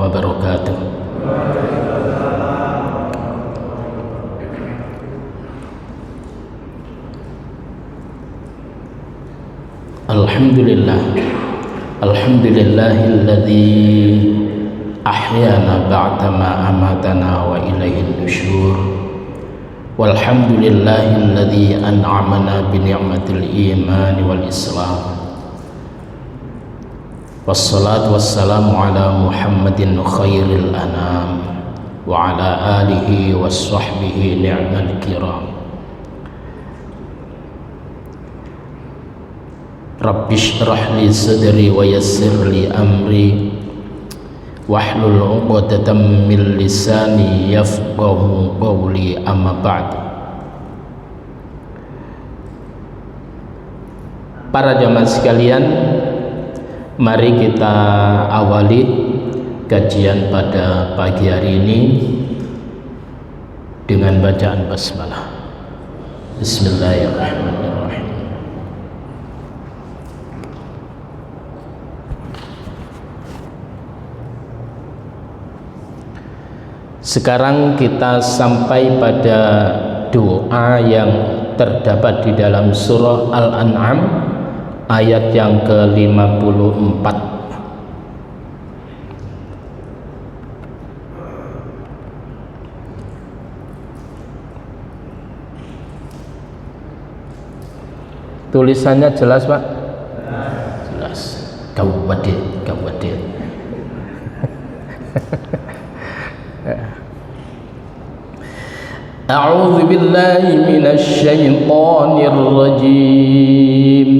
wabarakatuh. Alhamdulillah, alhamdulillahilladzi ahyana ba'da ma amatana wa ilaihin nusyur. Walhamdulillahilladzi an'amana bi ni'matil iman wal islam. Wassalatu wassalamu ala Muhammadin khairil anam wa ala alihi wa sahbihi ni'mal kiram. Rabbi shrah li sadri wa yassir li amri wahlul 'uqdatam min lisani yafqahu qawli, amma ba'du. Para jamaah sekalian, mari kita awali kajian pada pagi hari ini dengan bacaan basmalah. Bismillahirrahmanirrahim. Sekarang kita sampai pada doa yang terdapat di dalam surah Al-An'am ayat yang ke-54. Tulisannya jelas, Pak? Jelas. Kabupaten. A'udzu billahi minasy syaithanir rajim.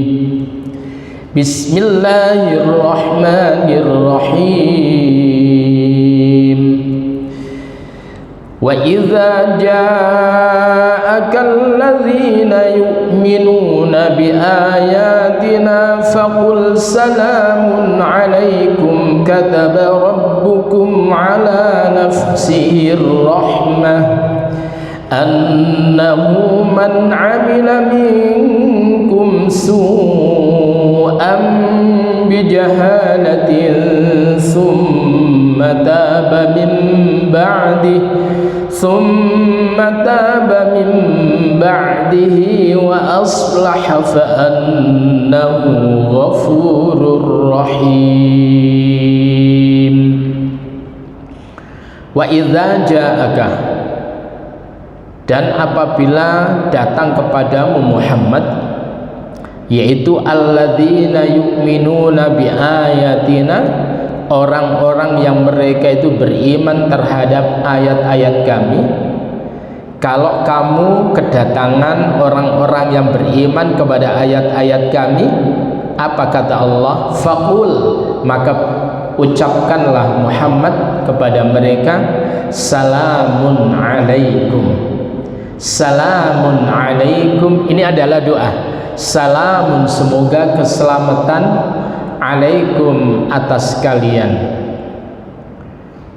Bismillahirrahmanirrahim. Wa idza ja'akal ladzina yu'minuna bi ayatina faqul salamun 'alaikum kataba rabbukum 'ala nafsihi rahmah annahu man 'amila minkum su'an bijahalatin thumma taba min ba'dihi wa aslaha fa annahu ghafurur rahim. Wa idza ja'aka, dan apabila datang kepadamu Muhammad, yaitu alladzina yu'minuna bi ayatina, orang-orang yang mereka itu beriman terhadap ayat-ayat kami. Kalau kamu kedatangan orang-orang yang beriman kepada ayat-ayat kami, apa kata Allah? Faqul, maka ucapkanlah Muhammad kepada mereka, salamun alaikum. Salamun alaikum, ini adalah doa. Salamun, semoga keselamatan, alaikum, atas kalian.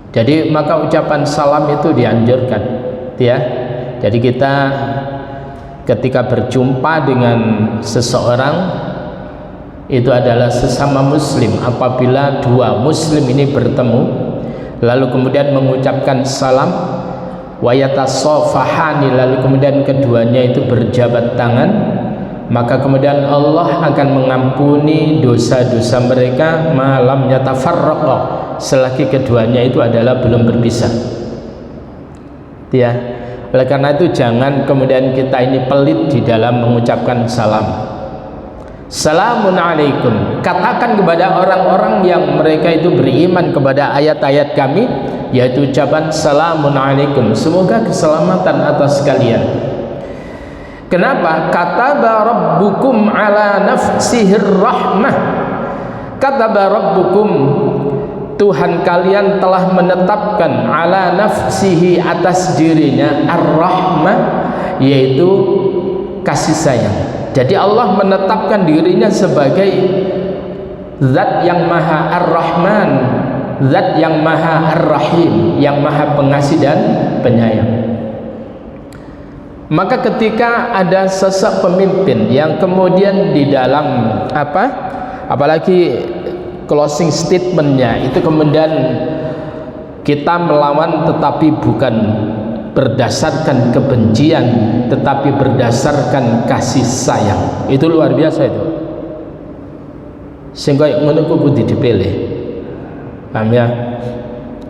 Jadi maka ucapan salam itu dianjurkan, ya. Jadi kita ketika berjumpa dengan seseorang, itu adalah sesama muslim. Apabila dua muslim ini bertemu lalu kemudian mengucapkan salam, wayatasofahani, lalu kemudian keduanya itu berjabat tangan, maka kemudian Allah akan mengampuni dosa-dosa mereka malam yatafarraqa, selagi keduanya itu adalah belum berpisah, ya. Oleh karena itu jangan kemudian kita ini pelit di dalam mengucapkan salam. Salamun alaikum, katakan kepada orang-orang yang mereka itu beriman kepada ayat-ayat kami, yaitu ucapan salamun alaikum, semoga keselamatan atas kalian. Kenapa? Kataba rabbukum ala nafsihir rahmah. Kataba rabbukum, Tuhan kalian telah menetapkan ala nafsihi, atas dirinya, ar-rahmah, yaitu kasih sayang. Jadi Allah menetapkan dirinya sebagai zat yang maha ar-rahman, zat yang maha ar-rahim, yang maha pengasih dan penyayang. Maka ketika ada sosok pemimpin yang kemudian di dalam apalagi closing statementnya itu kemudian Kita melawan tetapi bukan berdasarkan kebencian, tetapi berdasarkan kasih sayang. Itu luar biasa itu. Sehingga ngono kudu dipilih. Paham ya?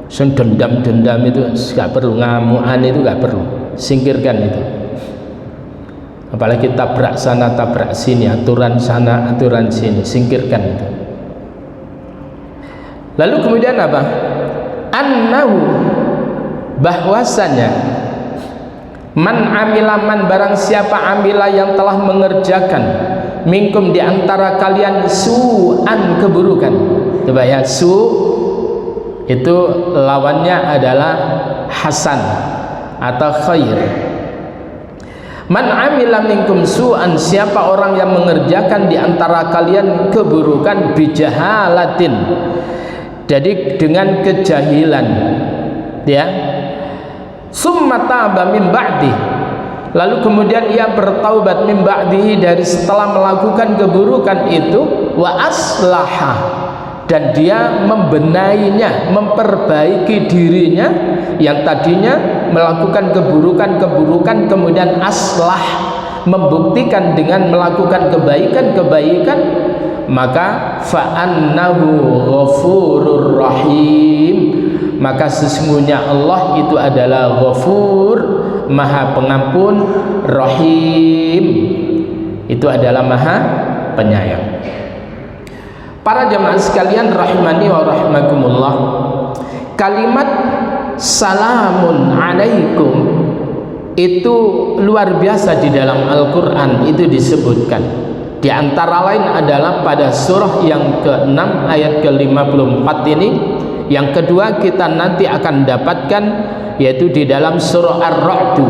Sing dendam-dendam itu gak perlu, ngamuan itu gak perlu. Singkirkan itu. Apalagi tabrak sana tabrak sini, aturan sana aturan sini, singkirkan itu. Lalu kemudian apa? Annahu, bahwasanya man amila, man barang siapa amila yang telah mengerjakan, minkum di antara kalian, su'an keburukan. Coba ya, su itu lawannya adalah hasan atau khair. Man amila minkum su'an, siapa orang yang mengerjakan di antara kalian keburukan, bijahalatin, jadi dengan kejahilan, ya, summa taba min ba'di, lalu kemudian ia bertaubat min ba'dihi, dari setelah melakukan keburukan itu, wa aslaha, dan dia membenahinya, memperbaiki dirinya yang tadinya melakukan keburukan kemudian aslah, membuktikan dengan melakukan kebaikan, maka fa'annahu ghafurur rahim, maka sesungguhnya Allah itu adalah Ghafur, Maha Pengampun, Rahim, itu adalah Maha Penyayang. Para jamaah sekalian rahimani wa rahimakumullah, kalimat salamun alaikum itu luar biasa di dalam Al-Quran. Itu disebutkan di antara lain adalah pada surah yang ke-6 ayat ke-54 ini. Yang kedua kita nanti akan dapatkan yaitu di dalam surah Ar-Ra'd,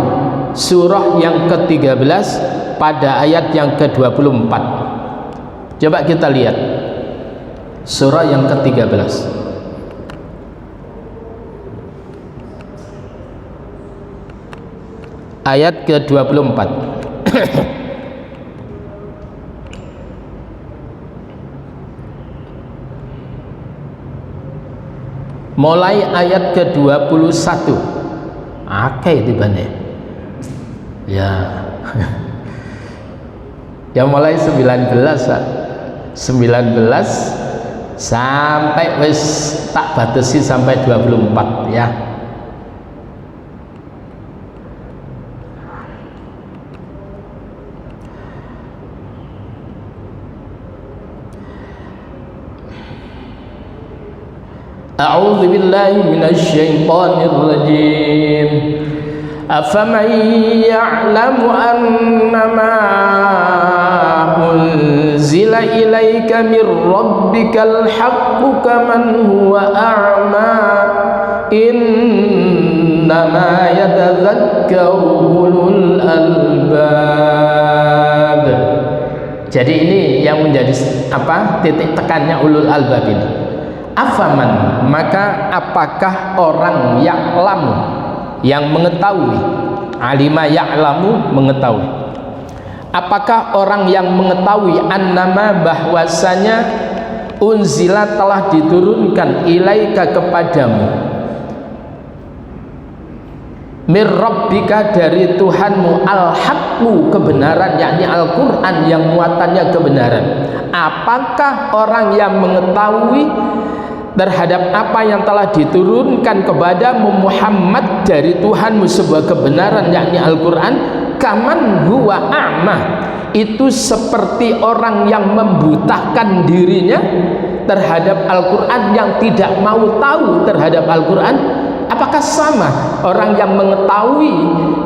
surah yang ke-13 pada ayat yang ke-24. Coba kita lihat surah yang ke-13 ayat ke-24. Mulai ayat ke-21. Akeh tibane. Ya. Ya mulai 19 sampai wis tak batasi sampai 24 ya. A'udzu billahi minasy syaithanir rajim. Afaman ya'lamu annama unzila ilaika mir rabbikal haqqu kaman huwa a'ma innama yatadzakkaru ulul albab. Jadi ini yang menjadi apa titik tekannya ulul albab ini. Afaman, maka apakah orang ya'lamu yang mengetahui, alima ya'lamu mengetahui, apakah orang yang mengetahui annama bahwasanya unzila telah diturunkan ilaika kepadamu mir rabbika dari Tuhanmu al-haqqu kebenaran, yakni Al-Quran yang muatannya kebenaran. Apakah orang yang mengetahui terhadap apa yang telah diturunkan kepadamu Muhammad dari Tuhanmu sebuah kebenaran, yakni Al-Quran, kaman huwa a'ma, itu seperti orang yang membutakan dirinya terhadap Al-Quran, yang tidak mau tahu terhadap Al-Quran. Apakah sama orang yang mengetahui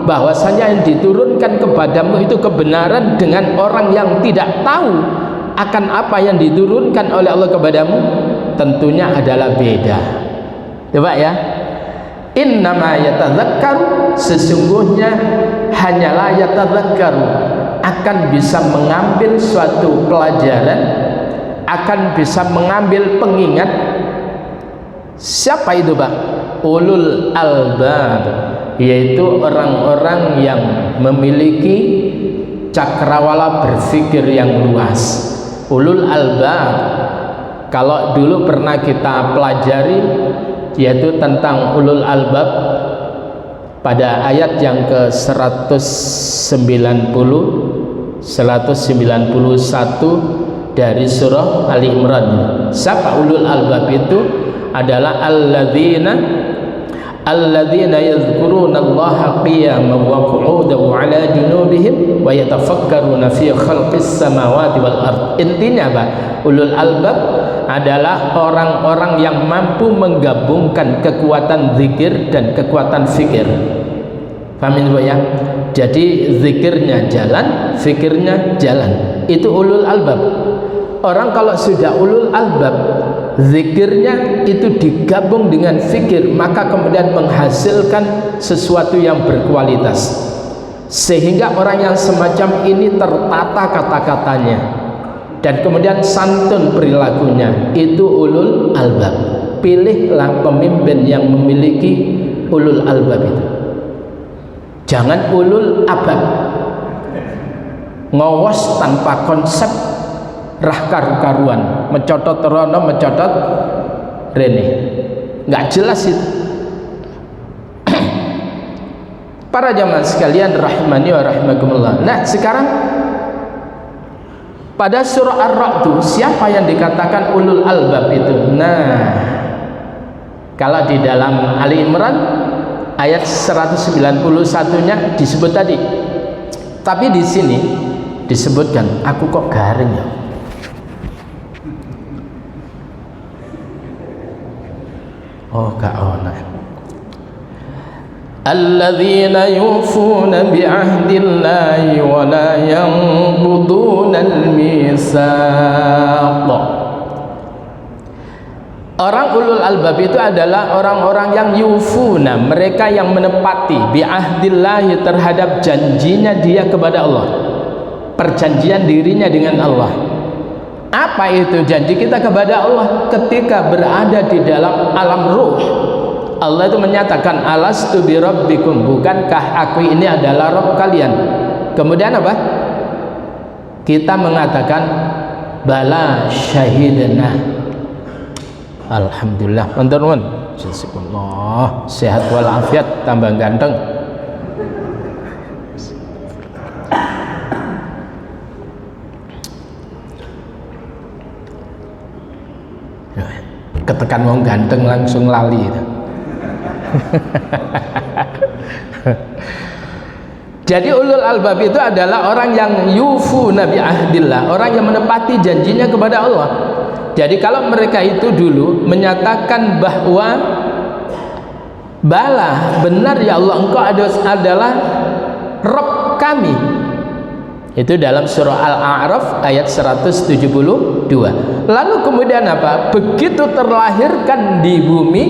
bahwasanya yang diturunkan kepadamu itu kebenaran dengan orang yang tidak tahu akan apa yang diturunkan oleh Allah kepadamu? Tentunya adalah beda. Coba ya, innama yatadzakkaru, sesungguhnya hanyalah yatadzakkaru, akan bisa mengambil suatu pelajaran, akan bisa mengambil pengingat. Siapa itu Pak? Ulul albab, yaitu orang-orang yang memiliki cakrawala berpikir yang luas. Ulul albab Kalau dulu pernah kita pelajari, yaitu tentang ulul albab pada ayat yang ke 191 dari surah Ali Imran. Siapa ulul albab itu? Adalah alladzina yadhkurunallaha qiyaman wa qu'udan wa 'ala junubihim wa yatafakkaruna fi khalqis samawati wal ard. Intinya apa? Ulul albab adalah orang-orang yang mampu menggabungkan kekuatan zikir dan kekuatan fikir. Pahamin Bu ya? Jadi zikirnya jalan, fikirnya jalan. Itu ulul albab. Orang kalau sudah ulul albab, zikirnya itu digabung dengan fikir, maka kemudian menghasilkan sesuatu yang berkualitas, sehingga orang yang semacam ini tertata kata-katanya dan kemudian santun perilakunya. Itu ulul albab. Pilihlah pemimpin yang memiliki ulul albab itu. Jangan ulul abab, ngowos tanpa konsep, rah karu-karuan, mencotot rono, mencotot rene, nggak jelas itu. Para jamaah sekalian rahimani wa rahimakumullah. Nah sekarang pada surah Ar-Ra'd, siapa yang dikatakan ulul albab itu? Nah, kalau di dalam Ali Imran ayat 191-nya disebut tadi, tapi di sini disebutkan, aku kok garing ya? Oh, gak ono. Alladzina yufuna bi'ahdillahi wa la yanqudunal mitsaq. Orang ulul albab itu adalah orang-orang yang yufuna, mereka yang menepati bi'ahdillahi, terhadap janjinya dia kepada Allah, perjanjian dirinya dengan Allah. Apa itu janji kita kepada Allah? Ketika berada di dalam alam ruh, Allah itu menyatakan, alastu bi rabbikum, bukankah aku ini adalah Rabb kalian? Kemudian apa? Kita mengatakan bala syahidna. Alhamdulillah, teman-teman, jazakumullah, sehat walafiat, tambah ganteng. Ketekan wong ganteng langsung lali. Jadi ulul albab itu adalah orang yang yufuna bi ahdillah, orang yang menepati janjinya kepada Allah. Jadi kalau mereka itu dulu menyatakan bahwa bala, benar ya Allah, engkau adalah Rabb kami, itu dalam surah Al-A'raf ayat 172. Lalu kemudian apa? Begitu terlahirkan di bumi,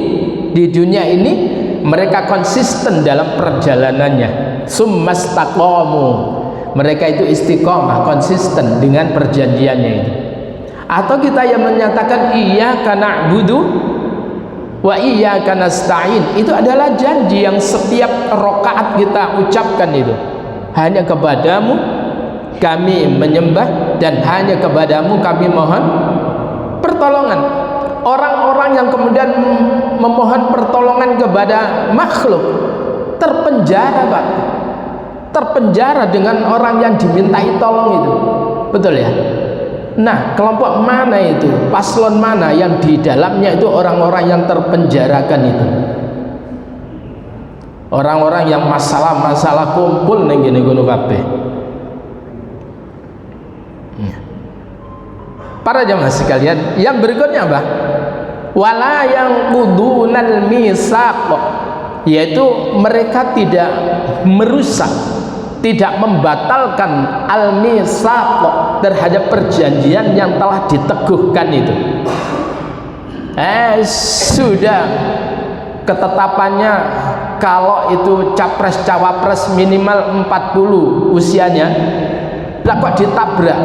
di dunia ini, mereka konsisten dalam perjalanannya. Summastaqamu, mereka itu istiqomah, konsisten dengan perjanjiannya itu. Atau kita yang menyatakan iyyaka na'budu wa iyyaka nasta'in, itu adalah janji yang setiap rakaat kita ucapkan itu. Hanya kepadamu kami menyembah dan hanya kepadamu kami mohon pertolongan. Orang-orang yang kemudian memohon pertolongan kepada makhluk terpenjara, Pak. Terpenjara dengan orang yang dimintai tolong itu. Betul ya? Nah, kelompok mana itu? Paslon mana yang di dalamnya itu orang-orang yang terpenjarakan itu? Orang-orang yang masalah-masalah kumpul ning ngene ngono kabeh. Para jamaah sekalian, yang berikutnya apa? Wala yang qudunal misaq, yaitu mereka tidak merusak, tidak membatalkan al-misaq terhadap perjanjian yang telah diteguhkan itu. Sudah ketetapannya kalau itu capres cawapres minimal 40 usianya, lah kok ditabrak?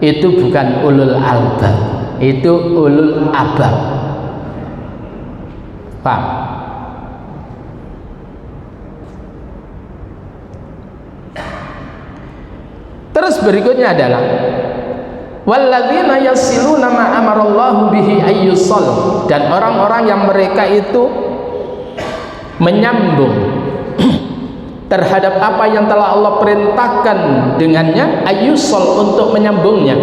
Itu bukan ulul albab, itu ulul abab. Paham? Terus berikutnya adalah walladzina yasiluna ma amarallahu bihi ayyusal, dan orang-orang yang mereka itu menyambung terhadap apa yang telah Allah perintahkan dengannya, ayyusal, untuk menyambungnya.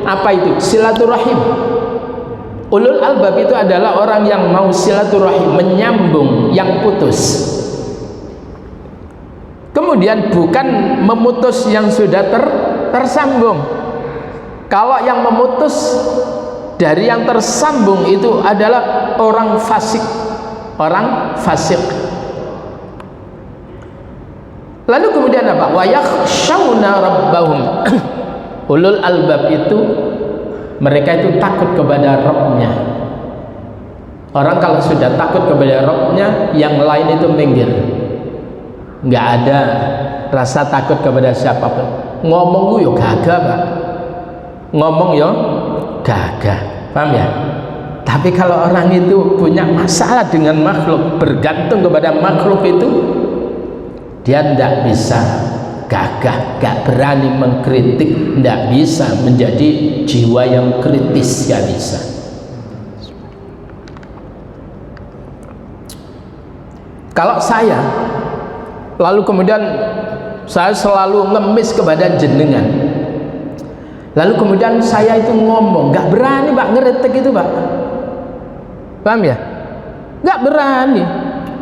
Apa itu? Silaturahim. Ulul albab itu adalah orang yang mau silaturahim, menyambung yang putus. Kemudian bukan memutus yang sudah tersambung. Kalau yang memutus dari yang tersambung itu adalah orang fasik, orang fasik. Lalu kemudian apa? Wa yakhshawna rabbahum. Ulul albab itu mereka itu takut kepada Rabbnya. Orang kalau sudah takut kepada Rabbnya, yang lain itu minggir. Nggak ada rasa takut kepada siapapun. Ngomong yo gagah, Pak. Ngomong yo gagah. Paham ya? Tapi kalau orang itu punya masalah dengan makhluk, bergantung kepada makhluk itu, dia tidak bisa gagah, gak berani mengkritik, tidak bisa menjadi jiwa yang kritis, gak bisa. Kalau saya, lalu kemudian saya selalu ngemis kepada jenengan, lalu kemudian saya itu ngomong, gak berani Pak ngeritik itu Pak, paham ya? Gak berani,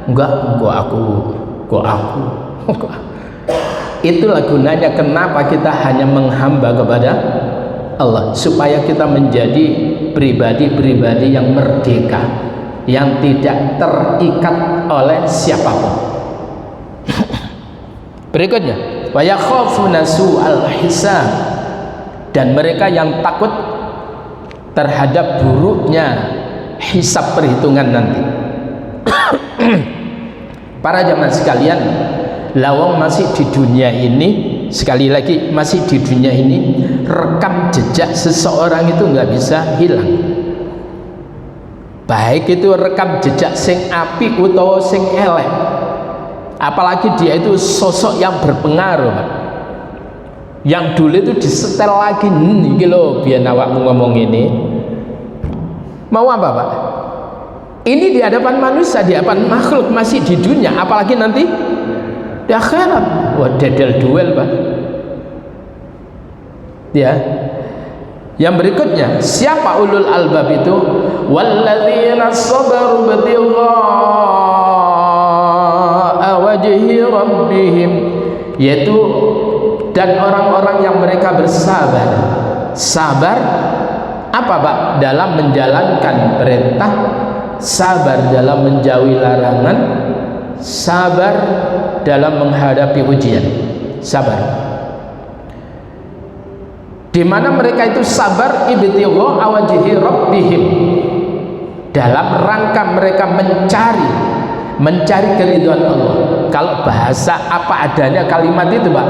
enggak aku. Itulah gunanya kenapa kita hanya menghamba kepada Allah, supaya kita menjadi pribadi-pribadi yang merdeka, yang tidak terikat oleh siapapun. Berikutnya, wa yakhafuna su'al hisab, dan mereka yang takut terhadap buruknya hisab perhitungan nanti. Para jamaah sekalian, lawang masih di dunia ini, sekali lagi masih di dunia ini, rekam jejak seseorang itu nggak bisa hilang. Baik itu rekam jejak sing apik utawa sing elek, apalagi dia itu sosok yang berpengaruh, Pak. Yang dulu itu disetel lagi, iki lho biar awakmu ngomong ini. Mau apa Pak? Ini di hadapan manusia, di hadapan makhluk, masih di dunia, apalagi nanti di akhirat. Wah, dedel duel Pak. Ya. Yang berikutnya, siapa ulul albab itu? Walladzina sabaru ibtigha'a wajhi rabbihim, yaitu dan orang-orang yang mereka bersabar. Sabar apa Pak? Dalam menjalankan perintah, sabar dalam menjauhi larangan, sabar dalam menghadapi ujian. Sabar. Di mana mereka itu sabar ibtigha'a wajhi rabbihim, dalam rangka mereka mencari keridhaan Allah. Kalau bahasa apa adanya kalimat itu Pak,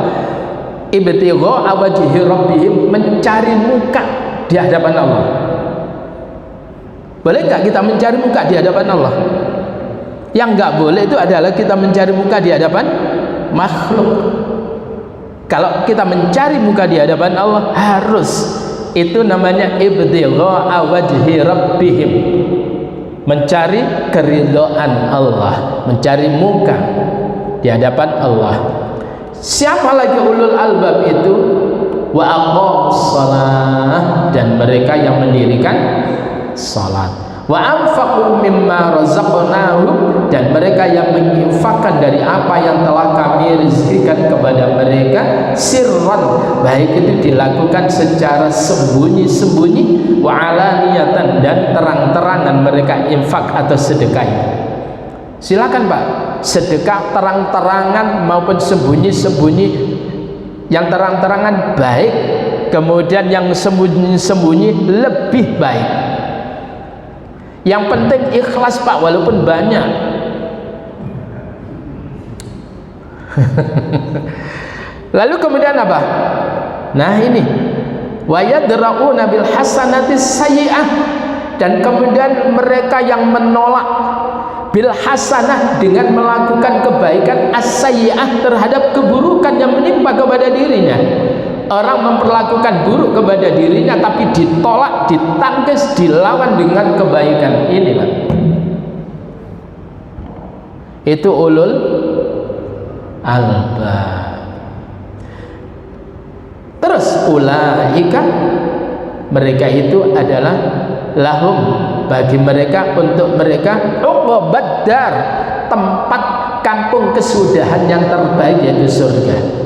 ibtigha'a wajhi rabbihim, mencari muka di hadapan Allah. Boleh nggak kita mencari muka di hadapan Allah? Yang nggak boleh itu adalah kita mencari muka di hadapan makhluk. Kalau kita mencari muka di hadapan Allah, harus, itu namanya ibtigha'a wajhi rabbihim, mencari keridhaan Allah, mencari muka di hadapan Allah. Siapa lagi ulul albab itu? Wa aqamus shalah, dan mereka yang mendirikan salat. Wa anfaqu mimma razaqnahum, dan mereka yang menginfakkan dari apa yang telah kami rizkikan kepada mereka, sirran, baik itu dilakukan secara sembunyi-sembunyi, wa alaniyatan, dan terang-terangan mereka infak atau sedekah. Silakan Pak, sedekah terang-terangan maupun sembunyi-sembunyi. Yang terang-terangan baik, kemudian yang sembunyi-sembunyi lebih baik. Yang penting ikhlas Pak, walaupun banyak. Lalu kemudian apa? Nah ini, wa yadra'una bil hasanati sayyi'ah, dan kemudian mereka yang menolak bil hasanah, dengan melakukan kebaikan, as-sayyi'ah, terhadap keburukan yang menimpa kepada dirinya. orang memperlakukan buruk kepada dirinya tapi ditolak, ditangkis, dilawan dengan kebaikan. Ini Pak, itu ulul albab. Terus ulaika, mereka itu adalah lahum, bagi mereka, untuk mereka, uqbad dar, tempat kampung kesudahan yang terbaik, yaitu surga.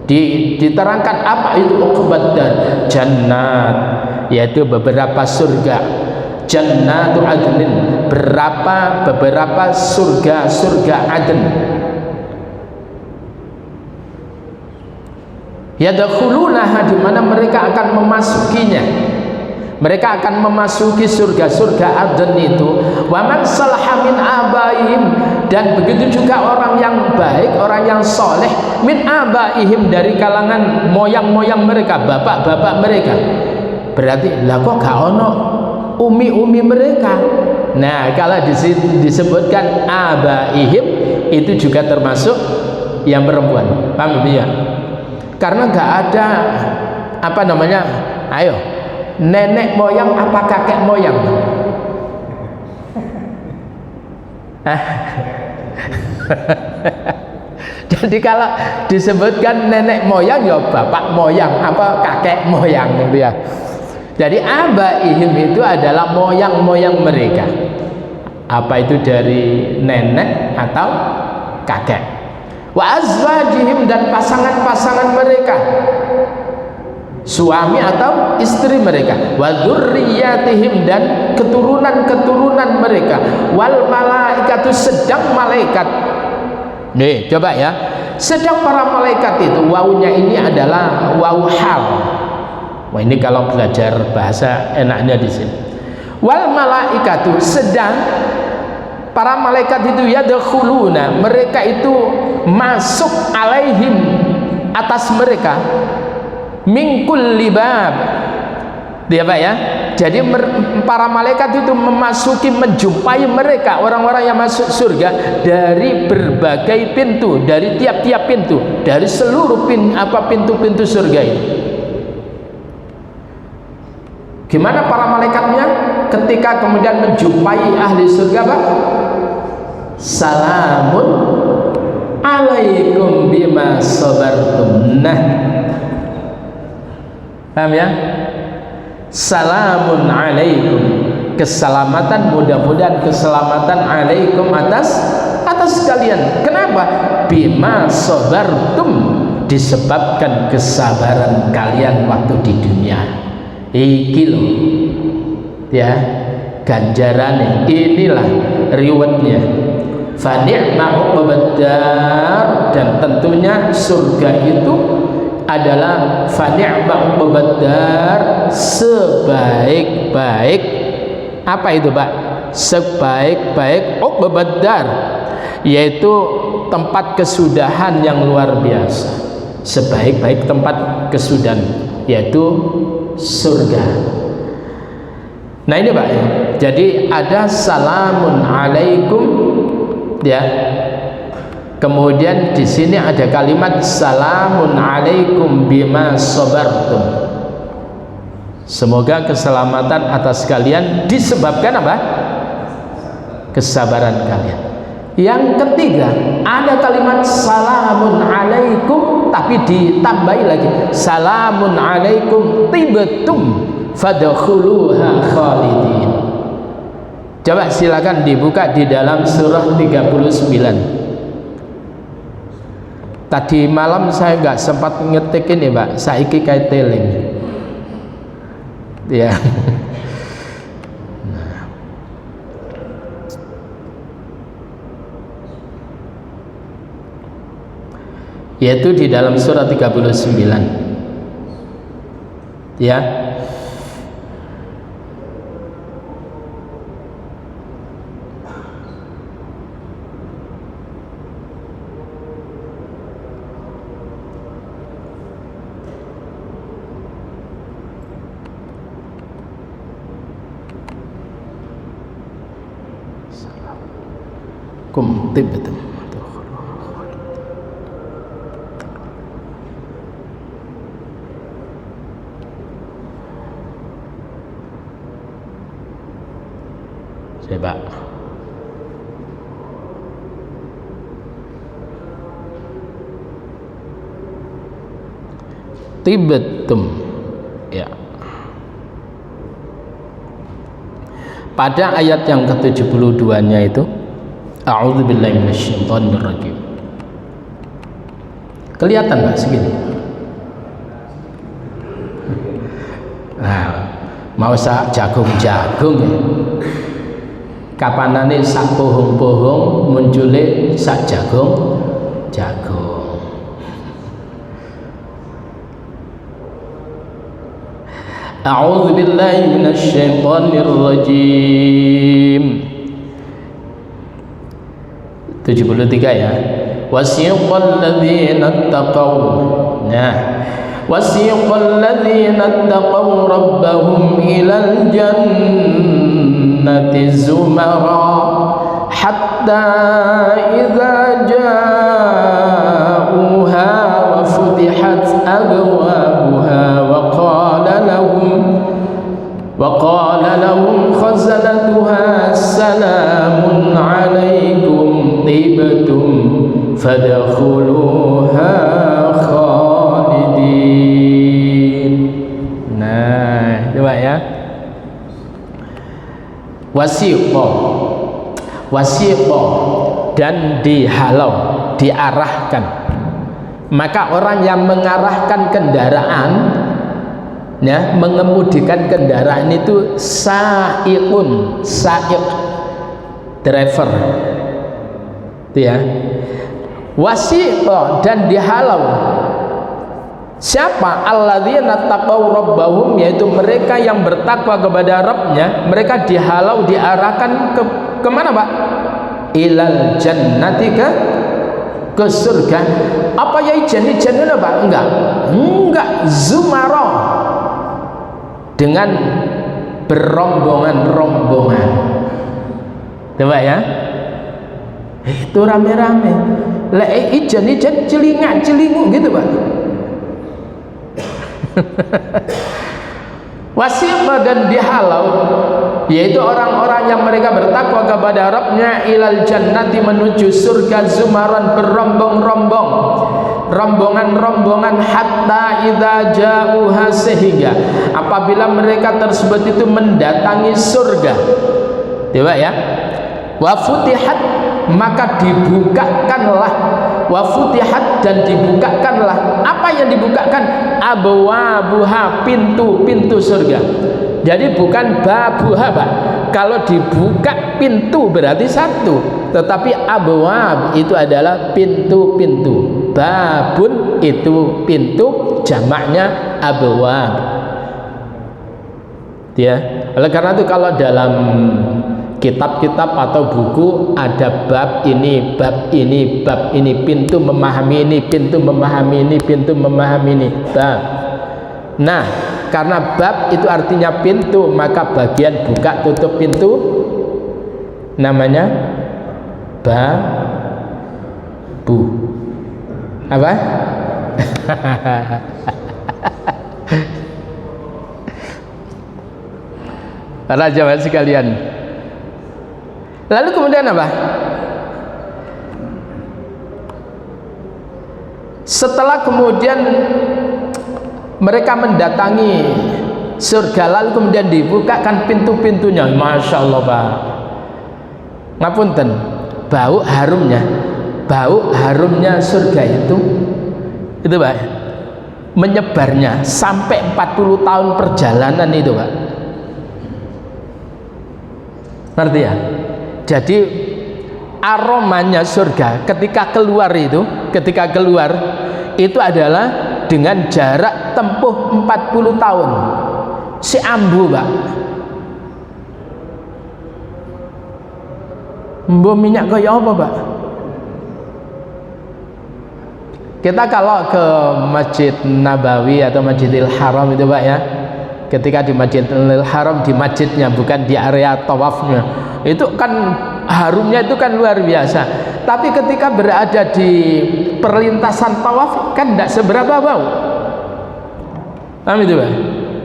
Diterangkan apa itu uqbad dar? Jannat, yaitu beberapa surga. Jannatu adnin, beberapa surga adn. Yadkhulunaha, di mana mereka akan memasukinya. Mereka akan memasuki surga adn itu. Wa man salaha min abaihim, dan begitu juga orang yang baik, orang yang soleh, min abaihim, dari kalangan moyang-moyang mereka, bapak-bapak mereka. Berarti lah kok gak ono umi-umi mereka. Nah, kalau disebutkan abaihim, itu juga termasuk yang perempuan. Paham ya? Karena gak ada apa namanya, ayo, nenek moyang apa kakek moyang? Jadi kalau disebutkan nenek moyang, ya bapak moyang apa kakek moyang, gitu ya. Jadi abaihim itu adalah moyang-moyang mereka. Apa itu dari nenek atau kakek. Wa azwajihim, dan pasangan-pasangan mereka, suami atau istri mereka. Wa dzurriyyatihim, dan keturunan-keturunan mereka. Wal malaikatu, sedang malaikat. Nih, coba ya. Sedang para malaikat itu, wawunya ini adalah wawu hal. Wah, ini kalau belajar bahasa enaknya di sini. Wal malaikatu, sedang para malaikat itu, yadkhuluna, mereka itu masuk, alaihim, atas mereka, min kulli bab. Dia Pak ya. Jadi para malaikat itu memasuki, menjumpai mereka, orang-orang yang masuk surga, dari berbagai pintu, dari tiap-tiap pintu, dari seluruh pintu-pintu surga ini. Gimana para malaikatnya ketika kemudian menjumpai ahli surga, Pak? Salamun alaikum bima sabartum. Nah, paham ya? Salamun alaikum, keselamatan, mudah-mudahan keselamatan, alaikum, atas kalian. Kenapa? Bima sabartum, disebabkan kesabaran kalian waktu di dunia. Iki loh ya, ganjarannya, inilah rewardnya. Fa ni'ma uqbad dar, dan tentunya surga itu adalah fa ni'ma uqbad dar, sebaik-baik apa itu Pak? Sebaik-baik uqbad dar, yaitu tempat kesudahan yang luar biasa. Sebaik-baik tempat kesudahan, yaitu surga. Nah ini Pak ya. Jadi ada salamun alaikum ya. Kemudian di sini ada kalimat salamun alaikum bima sabartum. Semoga keselamatan atas kalian disebabkan apa? Kesabaran kalian. Yang ketiga, ada kalimat salamun alaikum, tapi ditambahi lagi salamun alaikum tibtum fadkhuluha khalidin. Coba silakan dibuka di dalam surah 39. Tadi malam saya nggak sempat ngetik ini Pak, saiki kayak teling ya. Yaitu di dalam surah 39 ya. Kum tibtum. tibtum. Ya. Pada ayat yang ke-72-nya itu, a'udzubillahi minasyaitonirrajim. Kelihatan Pak segini? Nah, mau sak jagung-jagung ya. Kapanane sak pohong-pohong muncule sak jagung. A'udzubillahi minasyaitonirrajim. 73 ya. Wasiqal ladzina taqaw. Nah, wasiqal ladzina taqaw rabbahum ilal jannati zumara hatta idza ja'uha wa futihat abwabuha وقال لهم خزنتها سلام عليكم طبتم فادخلوها خالدين. Nah, coba ya. Wasiqo dan dihalau, diarahkan. Maka orang yang mengarahkan kendaraan, ya, mengemudikan kendaraan itu sa'iq, driver, itu ya. Wasiqa dan dihalau. Siapa? Alladzina taqaw rabbahum, yaitu mereka yang bertakwa kepada Rabbnya. Mereka dihalau, diarahkan ke mana Pak? Ilal jannati, ke surga. Apa ya ijan-ijan Pak? Enggak, zumara, dengan berombongan-rombongan. Coba ya, itu rame-rame. Ijan-ijan celingak-celingu gitu Pak. Wasiqa dan dihalau, yaitu orang-orang yang mereka bertakwa kepada Rabbnya, ilal jannati, menuju surga, zumaran, berombong-rombong, rombongan-rombongan, hatta idza ja'uha, sehingga apabila mereka tersebut itu mendatangi surga. Coba ya. Wa futihat, maka dibukakanlah, wa futihat, dan dibukakanlah. Apa yang dibukakan? Abwabuha, pintu-pintu surga. Jadi bukan babuha Pak. Kalau dibuka pintu berarti satu, tetapi abwab itu adalah pintu-pintu. Babun itu pintu, jamaknya abwab. Ya, oleh karena itu kalau dalam kitab-kitab atau buku ada bab ini, bab ini, bab ini, pintu memahami ini, pintu memahami ini, pintu memahami ini, bab. Nah, karena bab itu artinya pintu, maka bagian buka tutup pintu namanya babu. Apa? Para jamaah sekalian, lalu kemudian apa? Setelah kemudian mereka mendatangi surga, lalu kemudian dibukakan pintu-pintunya. Masya Allah Pak, ngapunten, bau harumnya surga itu Pak, menyebarnya sampai 40 tahun perjalanan itu Pak. Ngerti ya? Jadi aromanya surga ketika keluar itu adalah dengan jarak tempuh 40 tahun. Si ambu Pak, mbok minyak kaya apa Pak? Kita kalau ke Masjid Nabawi atau Masjidil Haram itu Pak ya, ketika di Masjidil Haram, di masjidnya, bukan di area tawafnya, itu kan harumnya itu kan luar biasa. Tapi ketika berada di perlintasan tawaf kan tidak seberapa bau. Paham itu Pak?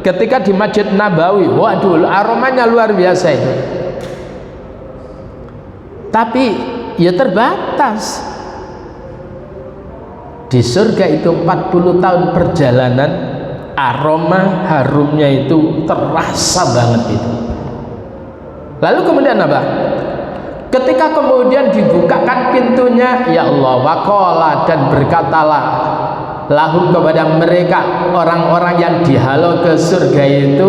Ketika di Masjid Nabawi, waduh, aromanya luar biasa itu. Tapi ya terbatas. Di surga itu 40 tahun perjalanan aroma harumnya itu terasa banget itu. Lalu kemudian apa? Ketika kemudian dibukakan pintunya, ya Allah, waqala, dan berkatalah lahum kepada mereka orang-orang yang dihalau ke surga itu,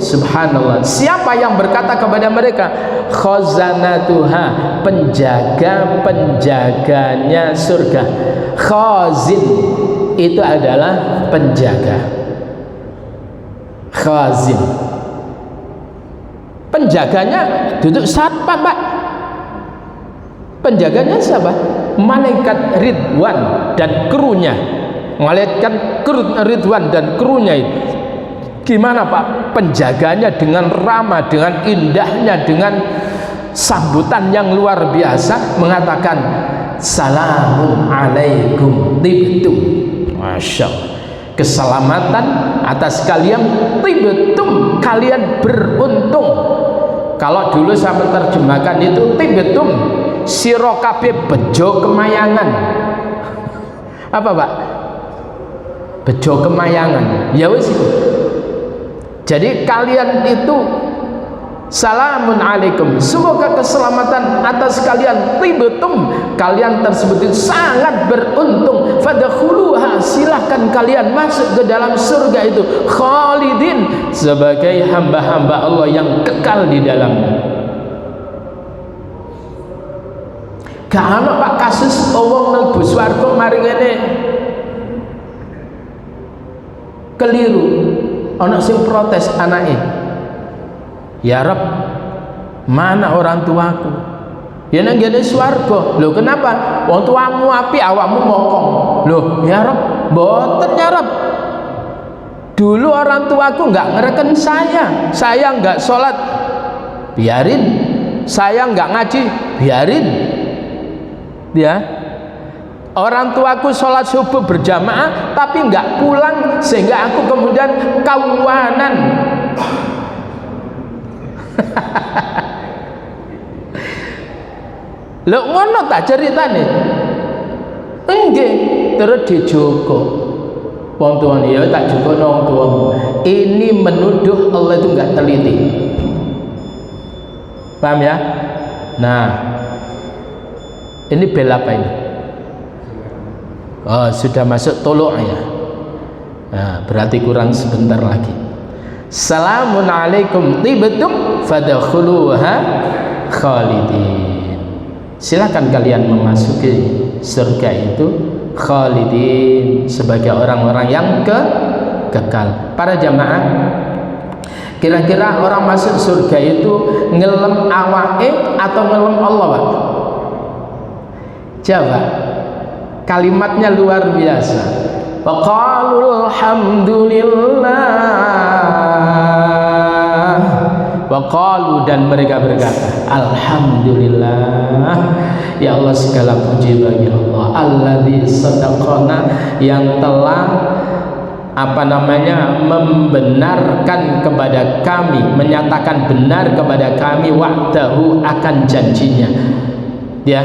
subhanallah, siapa yang berkata kepada mereka? Khazanatuha, penjaga-penjaganya surga. Khazin itu adalah penjaga. Khazin, penjaganya duduk satpam, Pak. Penjaganya siapa? Malaikat Ridwan dan krunya. Malaikat Ridwan dan krunya itu gimana, Pak? Penjaganya dengan ramah, dengan indahnya, dengan sambutan yang luar biasa, mengatakan salamun alaikum tibtum. Masya Allah, keselamatan atas kalian, tibtum, kalian beruntung. Kalau dulu saya menerjemahkan itu tibtum, sira kabeh bejo kemayangan. Apa, Pak? Bejo kemayangan. Ya wis itu. Jadi kalian itu salamun alaikum, semoga keselamatan atas kalian, tibtum, kalian tersebut sangat beruntung, fadkhuluha, silahkan kalian masuk ke dalam surga itu, khalidin, sebagai hamba-hamba Allah yang kekal di dalamnya. Gak ana, Pak, kasus wong mlebu swarga mari ngene keliru, ana sing protes anake, ya Rab, mana orang tuaku? Ya nang ngene swarga. Lho kenapa? Wong tuamu apik, awakmu mokong. Lho, ya Rab, mboten ya Rab. Dulu orang tuaku enggak ngereken saya enggak sholat, biarin. Saya enggak ngaji, biarin. Ya. Orang tuaku sholat subuh berjamaah tapi enggak pulang, sehingga aku kemudian kawanan. Lho ngono tak ceritane? Nggih, terus dijogo. Wong tuane ya tak jogo nang tuamu. Ini menuduh Allah itu enggak teliti. Paham ya? Nah, ini bel apa ini? Oh, sudah masuk tolok ya. Nah, berarti kurang sebentar lagi. Salamun alaikum tibtum fadkhuluha khalidin. Silakan kalian memasuki surga itu khalidin, sebagai orang-orang yang kekal. Para jamaah, kira-kira orang masuk surga itu ngelem awake atau ngelem Allah, Pak? Jawab. Kalimatnya luar biasa. Wa qalu alhamdulillah. Wa qalu, dan mereka berkata alhamdulillah, ya Allah, segala puji bagi Allah, alladzi sadaqana, yang telah membenarkan kepada kami, menyatakan benar kepada kami wa'dahu, akan janjinya. Ya,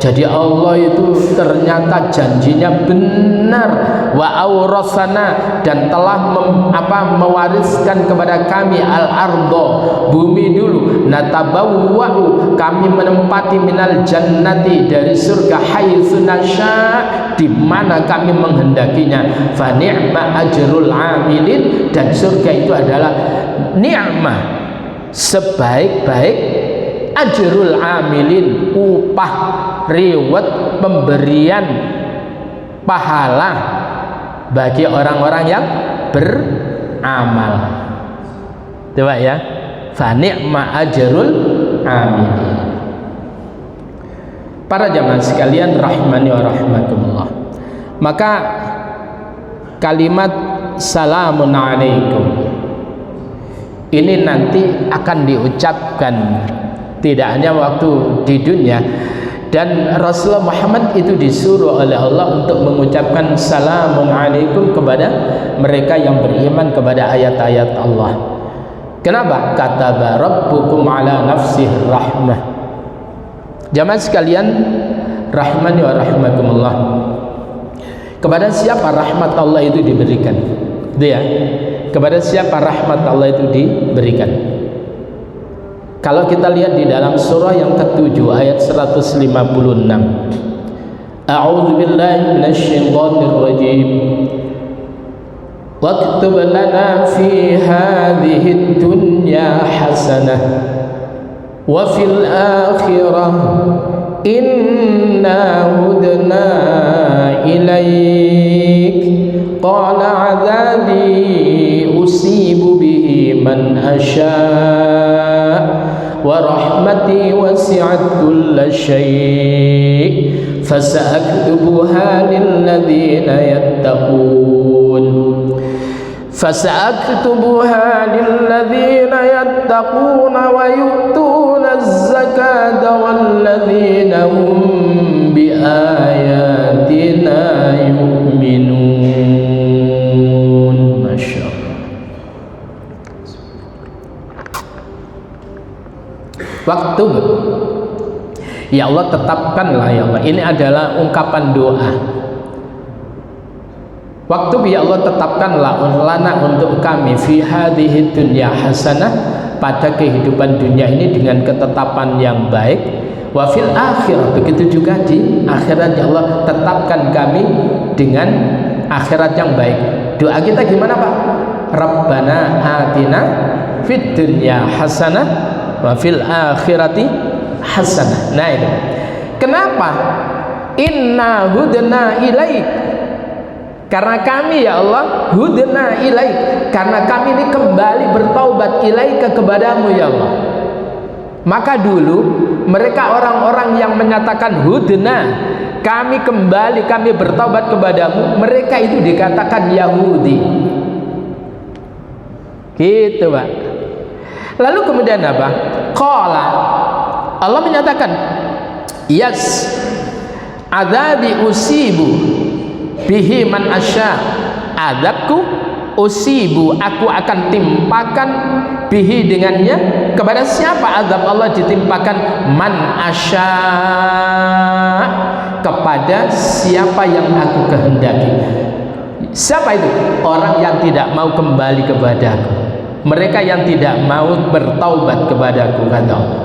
jadi Allah itu ternyata janjinya benar. Wa aurasana, dan telah mewariskan kepada kami al-ardo, bumi dulu, natabawwa'u, kami menempati minal jannati, dari surga, haitsu nasya, di mana kami menghendakinya. Fa ni'ma ajrul amilin, dan surga itu adalah ni'mah, sebaik-baik ajrul amilin, upah, reward, pemberian pahala bagi orang-orang yang beramal. Coba ya, fa ni'ma ajrul amilin. Para jamaah sekalian rahimani wa rahimakumullah, maka kalimat salamun alaikum ini nanti akan diucapkan tidak hanya waktu di dunia, dan Rasulullah Muhammad itu disuruh oleh Allah untuk mengucapkan salamun alaikum kepada mereka yang beriman kepada ayat-ayat Allah. Kenapa? Kataba rabbukum ala nafsih rahmah. Jamaah sekalian rahimani wa rahimakumullah, kepada siapa rahmat Allah itu diberikan? Itu ya. Kepada siapa rahmat Allah itu diberikan? Kalau kita lihat di dalam surah yang ke-7 ayat 156. A'udzu billahi minasyaitonir rajim. Waktub lana fi hadhihi dunya hasanah wa fil akhirah inna hudna ilaik qala adzabi usibu bihi man asya wa rahmati wasi'at kulla syai' fasa'aktubuha lilladzina yattaqun wa yu'tuna az-zakata walladzina hum biayatina yu'minun. Masyaallah. Waktu, ya Allah tetapkanlah ya Allah. Ini adalah ungkapan doa. Waktu ya Allah tetapkanlah lana untuk kami fi hadhihi dunya hasanah, pada kehidupan dunia ini dengan ketetapan yang baik, wa fil akhirah, begitu juga di akhirat ya Allah tetapkan kami dengan akhirat yang baik. Doa kita gimana Pak? Rabbana atina fid dunya hasanah wa fil akhirati hasanah. Nah itu kenapa? Inna hudna ilaik, karena kami ya Allah hudna ilaik, karena kami ini kembali bertaubat ilaika kepadamu ya Allah. Maka dulu mereka orang-orang yang menyatakan hudna, kami kembali, kami bertaubat kepadamu, mereka itu dikatakan Yahudi gitu Pak. Lalu kemudian apa? Qala, Allah menyatakan yes adzabi usibu bihi man asya, azabku usibu, aku akan timpakan bihi dengannya, kepada siapa azab Allah ditimpakan? Man asya, kepada siapa yang aku kehendaki. Siapa itu? Orang yang tidak mau kembali kepadaku, mereka yang tidak mau bertaubat kepadaku, kata Allah.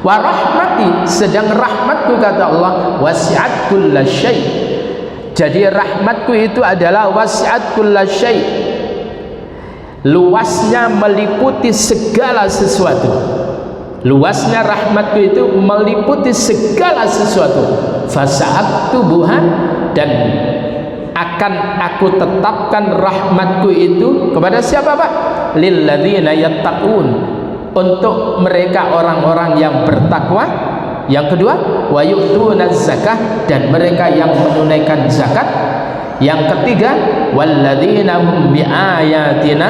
Wa rahmati, sedang rahmatku kata Allah wasi'at kulla syai'. Jadi rahmatku itu adalah wasi'at kulla syai', luasnya meliputi segala sesuatu. Luasnya rahmatku itu meliputi segala sesuatu. Fasa'aktubuha, dan akan aku tetapkan rahmatku itu kepada siapa Pak? Lilladzina yattaqun, untuk mereka orang-orang yang bertakwa. Yang kedua, wa yu'tuna zakah, dan mereka yang menunaikan zakat. Yang ketiga, walladzina hum biayatina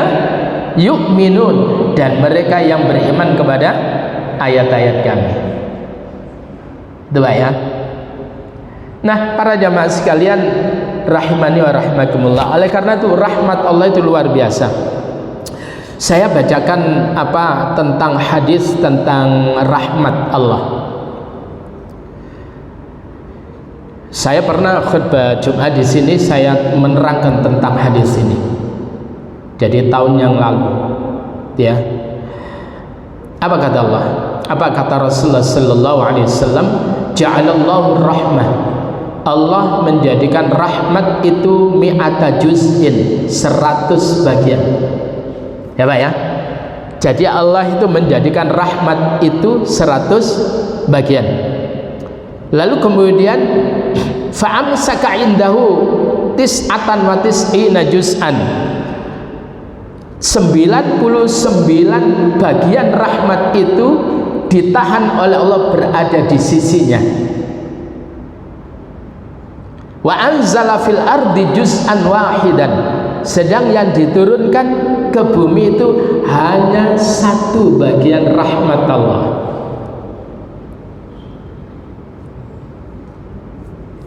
yu'minun, dan mereka yang beriman kepada ayat-ayat kami. Dua ya. Nah, para jamaah sekalian rahimani wa rahimakumullah, oleh karena itu rahmat Allah itu luar biasa. Saya bacakan tentang hadis tentang rahmat Allah. Saya pernah khutbah Jumat di sini, saya menerangkan tentang hadis ini. Jadi tahun yang lalu, ya. Apa kata Allah? Apa kata Rasulullah sallallahu alaihi wasallam? Ja'alallahu rahmah. Allah menjadikan rahmat itu mi'ata juz'in, 100 bagian. Ya Pak ya. Jadi Allah itu menjadikan rahmat itu 100 bagian. Lalu kemudian fa'amsaka indahu tis'atan wa tis'ina juz'an, 99 bagian rahmat itu ditahan oleh Allah, berada di sisinya. Wa anzala fil ardi juz'an wahidan, sedang yang diturunkan ke bumi itu hanya 1 bagian rahmat Allah.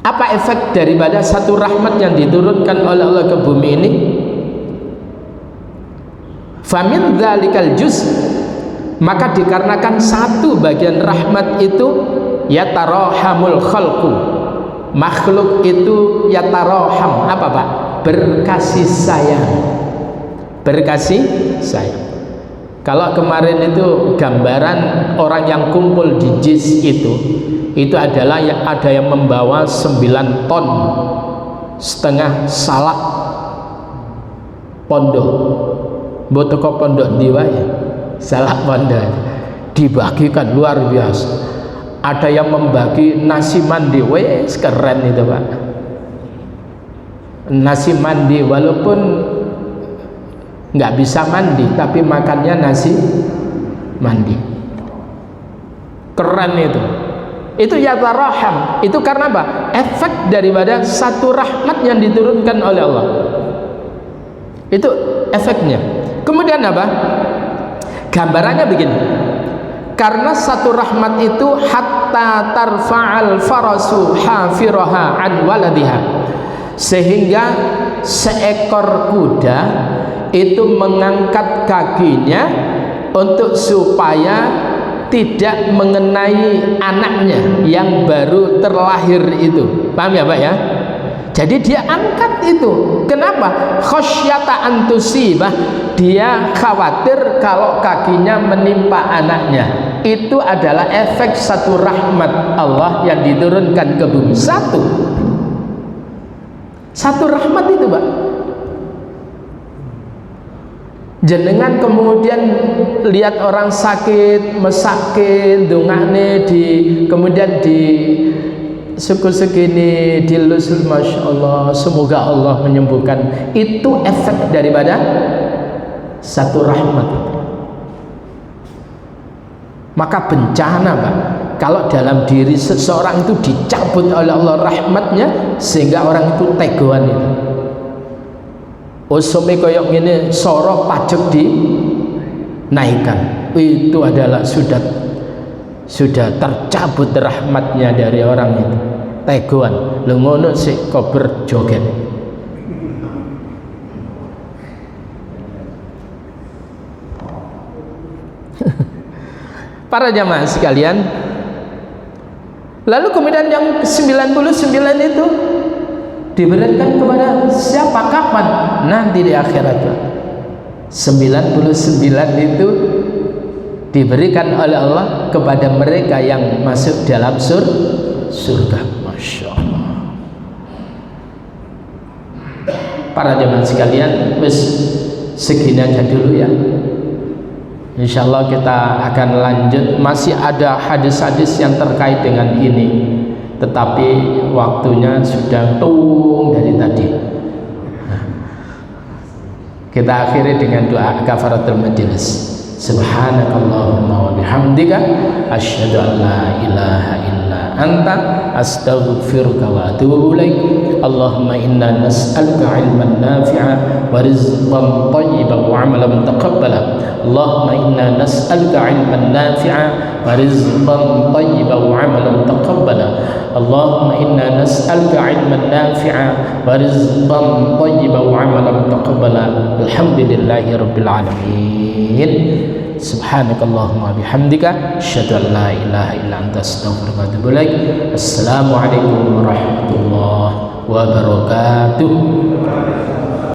Apa efek daripada 1 rahmat yang diturunkan oleh Allah ke bumi ini? Famin dzalikal juz, maka dikarenakan 1 bagian rahmat itu yatarahamul khalqu, makhluk itu yataroham, apa Pak? Berkasih sayang. berkasih sayang. Kalau kemarin itu gambaran orang yang kumpul di JIS itu adalah ada yang membawa 9 ton setengah salak pondok, botoko pondok diwaya salak pondok dibagikan luar biasa. Ada yang membagi nasi mandi, wes keren itu Pak. Nasi mandi walaupun nggak bisa mandi tapi makannya nasi mandi, keren itu yataraham. Itu karena apa? Efek daripada satu rahmat yang diturunkan oleh Allah, itu efeknya. Kemudian apa? Gambarannya begini, karena satu rahmat itu hatta tarfa'al farasu hafiraha an waladiha, sehingga seekor kuda itu mengangkat kakinya untuk supaya tidak mengenai anaknya yang baru terlahir itu. Paham ya Pak ya? Jadi dia angkat itu. Kenapa? Khosyata antusibah, dia khawatir kalau kakinya menimpa anaknya. Itu adalah efek satu rahmat Allah yang diturunkan ke bumi. Satu rahmat itu Pak. Jenengan kemudian lihat orang sakit, mesake, dongane kemudian di syukur segini dilusul, masya Allah, semoga Allah menyembuhkan. Itu efek daripada satu rahmat. Maka bencana Pak, kalau dalam diri seseorang itu dicabut oleh Allah rahmatnya, sehingga orang itu tegoan itu. Usumi koyok ini soroh pajak dinaikkan, itu adalah sudah tercabut rahmatnya dari orang itu. Teguan lu ngono sih kok berjoget. Para jamaah sekalian, lalu kemudian yang 99 itu diberikan kepada siapa, kapan? Nanti di akhirat. 99 itu diberikan oleh Allah kepada mereka yang masuk dalam surga. Masya Allah. Para jemaah sekalian, segini aja dulu ya. Insya Allah kita akan lanjut. Masih ada hadis-hadis yang terkait dengan ini, tetapi waktunya sudah tung dari tadi. Kita akhiri dengan doa kafaratul majelis. Subhanakallahumma wa bihamdika asyhadu an la ilaha illa anta astaghfiruka wa atubu ilaik. Allahumma inna nas'aluka ilman nafi'a wa rizqan thayyiban wa 'amalan mutaqabbala. Allahumma inna nas'aluka ilman nafi'a wa rizqan thayyiban wa 'amalan mutaqabbala. Allahumma inna nas'aluka ilman nafi'a wa rizqan thayyiban wa 'amalan mutaqabbala. Alhamdulillahi rabbil alamin. Subhanakallahumma bihamdika asyhadu an la ilaha illa anta astaghfiruka wa atubu ilaik. Assalamualaikum warahmatullahi wabarakatuh.